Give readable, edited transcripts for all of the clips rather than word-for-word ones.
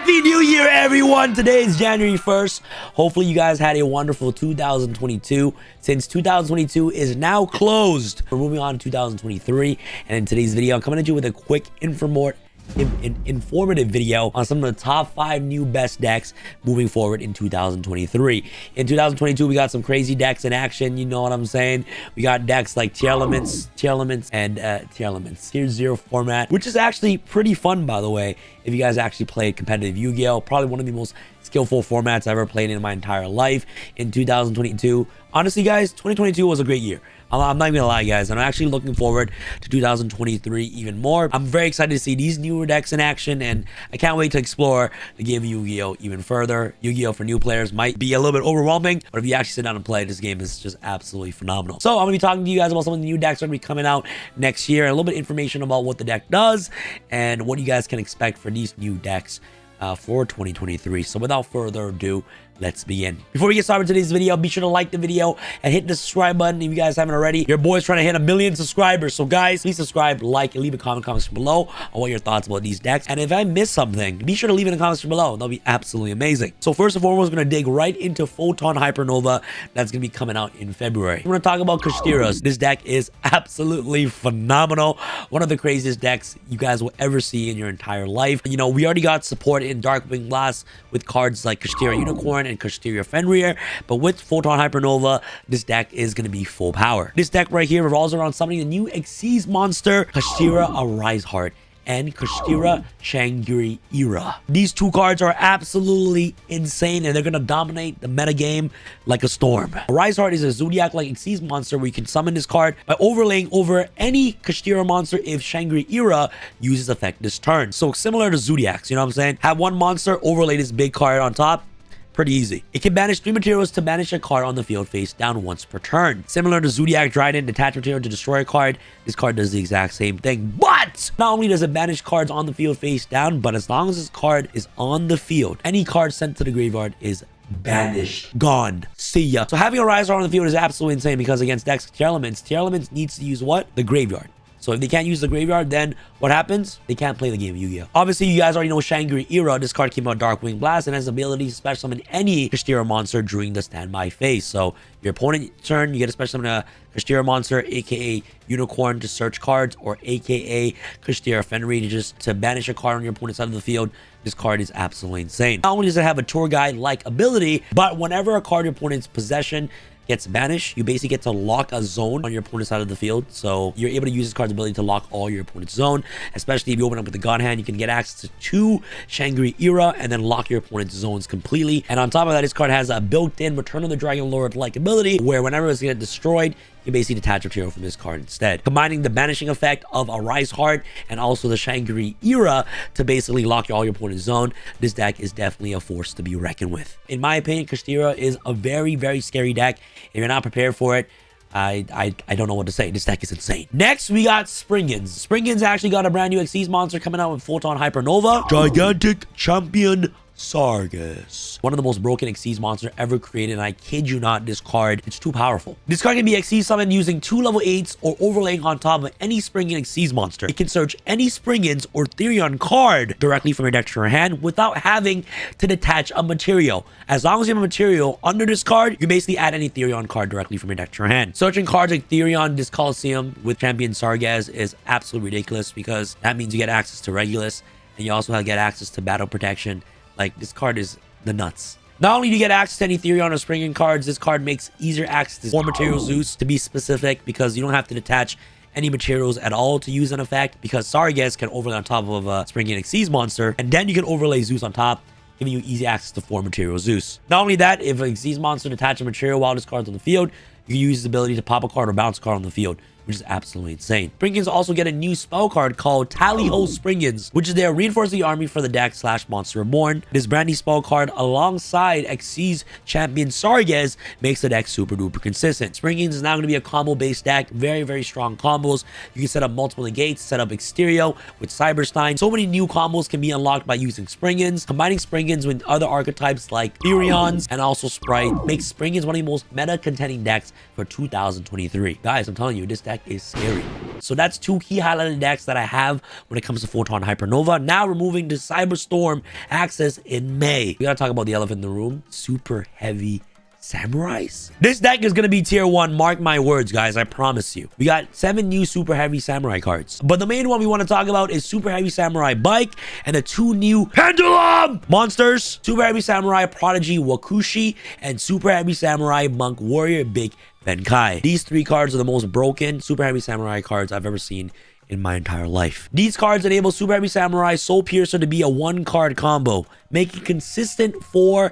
Happy New Year, everyone! Today is January 1st. Hopefully, you guys had a wonderful 2022. Since 2022 is now closed, we're moving on to 2023. And in today's video, I'm coming at you with a quick informative video on some of the top 5 new best decks moving forward in 2023. In 2022, we got some crazy decks in action. You know what I'm saying? We got decks like Tier Elements, Tier 0 format, which is actually pretty fun, by the way. If you guys actually played competitive Yu-Gi-Oh, probably one of the most skillful formats I've ever played in my entire life in 2022. Honestly, guys, 2022 was a great year. I'm not even gonna lie, guys, and I'm actually looking forward to 2023 even more. I'm very excited to see these newer decks in action, and I can't wait to explore the game of Yu-Gi-Oh even further. Yu-Gi-Oh for new players might be a little bit overwhelming, but if you actually sit down and play, this game is just absolutely phenomenal. So I'm gonna be talking to you guys about some of the new decks that are gonna be coming out next year, and a little bit of information about what the deck does and what you guys can expect for these new decks for 2023. So without further ado, let's begin. Before we get started with today's video, be sure to like the video and hit the subscribe button if you guys haven't already. Your boy's trying to hit 1 million subscribers. So guys, please subscribe, like, and leave a comments below on what your thoughts about these decks. And if I missed something, be sure to leave it in the comments below. That'll be absolutely amazing. So first and foremost, we're going to dig right into Photon Hypernova. That's going to be coming out in February. We're going to talk about Kashtiras. This deck is absolutely phenomenal. One of the craziest decks you guys will ever see in your entire life. You know, we already got support in Darkwing Blast with cards like Kashtira Unicorn and Kashtira Fenrir, but with Photon Hypernova, this deck is going to be full power. This deck right here revolves around summoning the new Xyz monster, Kashtira Arise Heart, and Kashtira Shangri-Ira. These two cards are absolutely insane, and they're going to dominate the metagame like a storm. Arise Heart is a Zodiac-like Xyz monster where you can summon this card by overlaying over any Kashtira monster if Shangri-Ira uses effect this turn. So similar to Zodiacs, you know what I'm saying? Have one monster, overlay this big card on top. Pretty easy. It can banish 3 materials to banish a card on the field face down once per turn. Similar to Zodiac Trident, detach material to destroy a card. This card does the exact same thing. But not only does it banish cards on the field face down, but as long as this card is on the field, any card sent to the graveyard is banished. Gone. See ya. So having a Riser on the field is absolutely insane because against decks Tier Elements needs to use what? The graveyard. So if they can't use the graveyard, then what happens? They can't play the game of Yu-Gi-Oh! Obviously, you guys already know Shangri-Ira. This card came out Darkwing Blast and has the ability to special summon any Kashtira monster during the standby phase. So your opponent turn, you get a special summon a Kashtira monster, aka Unicorn, to search cards, or aka Kashtira Fenrir to banish a card on your opponent's side of the field. This card is absolutely insane. Not only does it have a tour guide-like ability, but whenever a card in your opponent's possession gets banished, you basically get to lock a zone on your opponent's side of the field. So you're able to use this card's ability to lock all your opponent's zone, especially if you open up with the God Hand. You can get access to 2 Shangri-Ira and then lock your opponent's zones completely. And on top of that, this card has a built-in Return of the Dragon Lord like ability where whenever it's going to get destroyed, you basically detach material from this card instead. Combining the banishing effect of Arise Heart and also the Shangri-Ira to basically lock all your opponent's zone, this deck is definitely a force to be reckoned with. In my opinion, Kashtira is a very, very scary deck. If you're not prepared for it, I don't know what to say. This deck is insane. Next, we got Springans. Springans actually got a brand new Xyz monster coming out with Photon Hypernova. Gigantic Champion Sargas. One of the most broken Xyz monster ever created, and I kid you not, this card, it's too powerful. This card can be Xyz summoned using 2 level 8s or overlaying on top of any Springan Xyz monster. It can search any Springans or Therion card directly from your deck to your hand without having to detach a material. As long as you have a material under this card, you basically add any Therion card directly from your deck to your hand. Searching cards like Therion, this Coliseum with Champion Sargas is absolutely ridiculous because that means you get access to Regulus and you also get access to Battle Protection. Like, this card is the nuts. Not only do you get access to any Therion or Springan cards, this card makes easier access to 4 Material Zeus to be specific because you don't have to detach any materials at all to use an effect because Sargas can overlay on top of a Springan Xyz monster, and then you can overlay Zeus on top, giving you easy access to 4 Material Zeus. Not only that, if a Xyz monster detaches a material while this card's on the field, you can use his ability to pop a card or bounce a card on the field, which is absolutely insane. Springans also get a new spell card called Tally-Ho Springans, which is their reinforce the army for the deck / Monster Reborn. This brand new spell card alongside Xyz Champion Sargas makes the deck super duper consistent. Springans is now going to be a combo based deck, very, very strong combos. You can set up multiple negates, set up Exterio with Cyberstein. So many new combos can be unlocked by using Springans. Combining Springans with other archetypes like Therions and also Sprite makes Springans one of the most meta contending decks for 2023. Guys, I'm telling you, this deck is scary. So that's two key highlighted decks that I have when it comes to Photon Hypernova. Now we're moving to Cyberstorm Access in May. We gotta talk about the elephant in the room. Super Heavy Samurais. This deck is going to be tier 1. Mark my words, guys. I promise you. We got 7 new Super Heavy Samurai cards. But the main one we want to talk about is Super Heavy Samurai Bike and the 2 new Pendulum monsters. Super Heavy Samurai Prodigy Wakushi and Super Heavy Samurai Monk Warrior Big Benkai. These 3 cards are the most broken Super Heavy Samurai cards I've ever seen in my entire life. These cards enable Super Heavy Samurai Soul Piercer to be a 1-card combo, making consistent 4+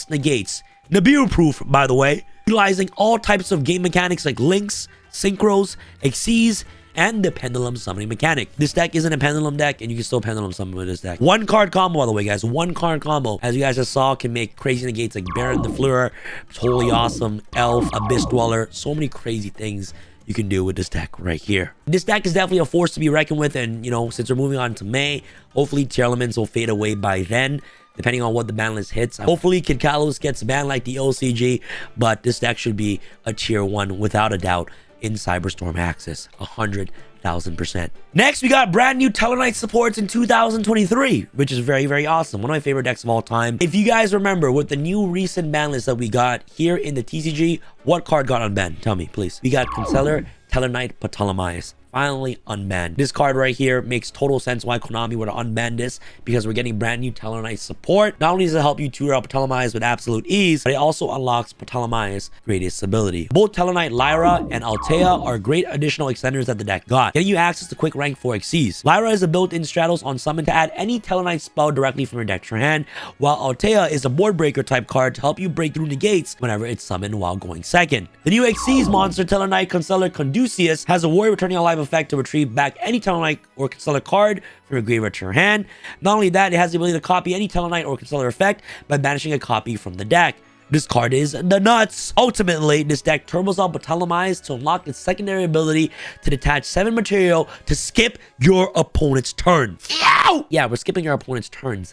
negates. Nibiru proof, by the way, utilizing all types of game mechanics like links, synchros, exceeds, and the pendulum summoning mechanic. This deck isn't a pendulum deck, and you can still pendulum summon with this deck. 1-card combo, by the way, guys. 1-card combo, as you guys just saw, can make crazy negates like Baron the Fleur, totally awesome, Elf, Abyss Dweller, so many crazy things you can do with this deck right here. This deck is definitely a force to be reckoned with, and you know, since we're moving on to May, hopefully tier elements will fade away by then, depending on what the ban list hits. Hopefully Kid Kalos gets banned like the OCG, but this deck should be a tier 1 without a doubt in Cyberstorm Access, 100,000%. Next, we got brand new Tellarknight supports in 2023, which is very, very awesome. One of my favorite decks of all time. If you guys remember, with the new recent ban list that we got here in the TCG, what card got unbanned? Tell me, please. We got Concealer, Tellarknight, Ptolemaeus. Finally unbanned. This card right here makes total sense why Konami would unban this, because we're getting brand new Tellarknight support. Not only does it help you tutor up Ptolemaeus with absolute ease, but it also unlocks Ptolemaeus' greatest ability. Both Tellarknight Lyra and Altea are great additional extenders that the deck got, getting you access to quick rank 4 Xyz. Lyra is a built-in Stratos on summon to add any Tellarknight spell directly from your deck to your hand, while Altea is a board breaker type card to help you break through negates whenever it's summoned while going second. The new Xyz monster Tellarknight Concealer Conducius has a warrior returning alive effect to retrieve back any Tellarknight or Concealer card from your graveyard to your hand. Not only that, it has the ability to copy any Tellarknight or Concealer effect by banishing a copy from the deck. This card is the nuts. Ultimately, this deck turbos out Ptolemaeus to unlock its secondary ability to detach 7 material to skip your opponent's turn. Ow! Yeah, we're skipping your opponent's turns.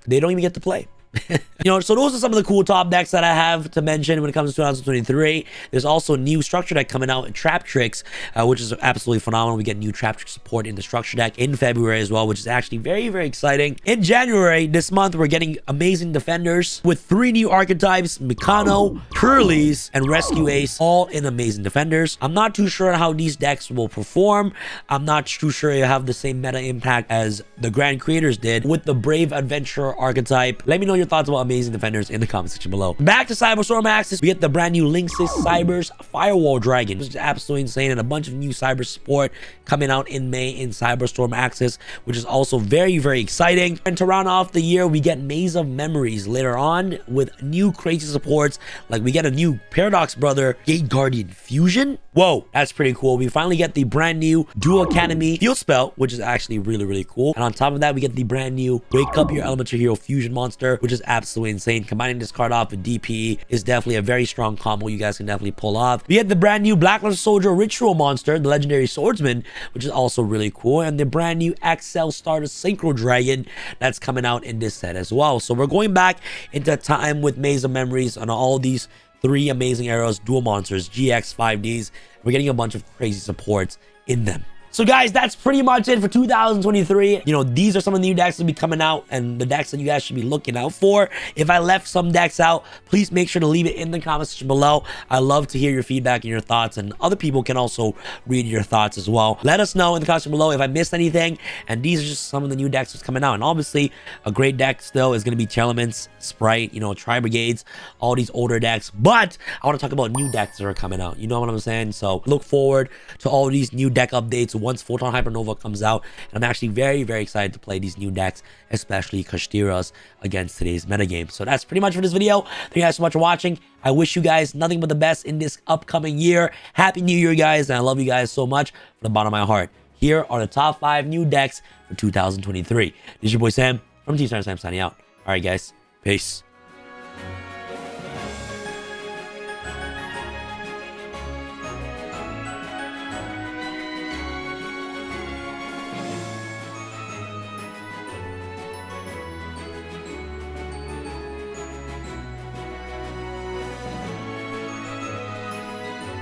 They don't even get to play. You know, so those are some of the cool top decks that I have to mention when it comes to 2023. There's also a new structure deck coming out in Trap Tricks, which is absolutely phenomenal. We get new Trap Trick support in the structure deck in February as well, which is actually very, very exciting. In January, this month, we're getting amazing defenders with 3 new archetypes, Mikano, Curly's, and Rescue Ace, all in amazing defenders. I'm not too sure how these decks will perform. I'm not too sure you have the same meta impact as the Grand Creators did with the Brave Adventurer archetype. Let me know your thoughts about amazing defenders in the comment section below. Back to Cyberstorm Access, we get the brand new Linksys Cybers Firewall Dragon, which is absolutely insane, and a bunch of new cyber support coming out in May in Cyberstorm Access, which is also very, very exciting. And to round off the year, we get Maze of Memories later on with new crazy supports, like we get a new Paradox Brother Gate Guardian Fusion. Whoa, that's pretty cool. We finally get the brand new Dual Academy Field Spell, which is actually really, really cool. And on top of that, we get the brand new Wake Up Your Elemental Hero Fusion monster, which is absolutely insane. Combining this card off with DPE is definitely a very strong combo you guys can definitely pull off. We get the brand new Blackluster Soldier Ritual monster, the Legendary Swordsman, which is also really cool. And the brand new XL Starter Synchro Dragon that's coming out in this set as well. So we're going back into time with Maze of Memories on all these 3 amazing eras, dual monsters, GX 5Ds. We're getting a bunch of crazy supports in them. So guys, that's pretty much it for 2023. You know, these are some of the new decks that will be coming out and the decks that you guys should be looking out for. If I left some decks out, please make sure to leave it in the comment section below. I love to hear your feedback and your thoughts, and other people can also read your thoughts as well. Let us know in the comments below if I missed anything. And these are just some of the new decks that's coming out. And obviously, a great deck still is going to be Elements, Sprite, you know, Tri-Brigades, all these older decks. But I want to talk about new decks that are coming out. You know what I'm saying? So look forward to all these new deck updates once Photon Hypernova comes out, and I'm actually very, very excited to play these new decks, especially Kashtiras, against today's metagame. So that's pretty much for this video. Thank you guys so much for watching. I wish you guys nothing but the best in this upcoming year. Happy New Year, guys, and I love you guys so much from the bottom of my heart. Here are the top 5 new decks for 2023. This is your boy Sam from Team Sam signing out. All right, guys, peace.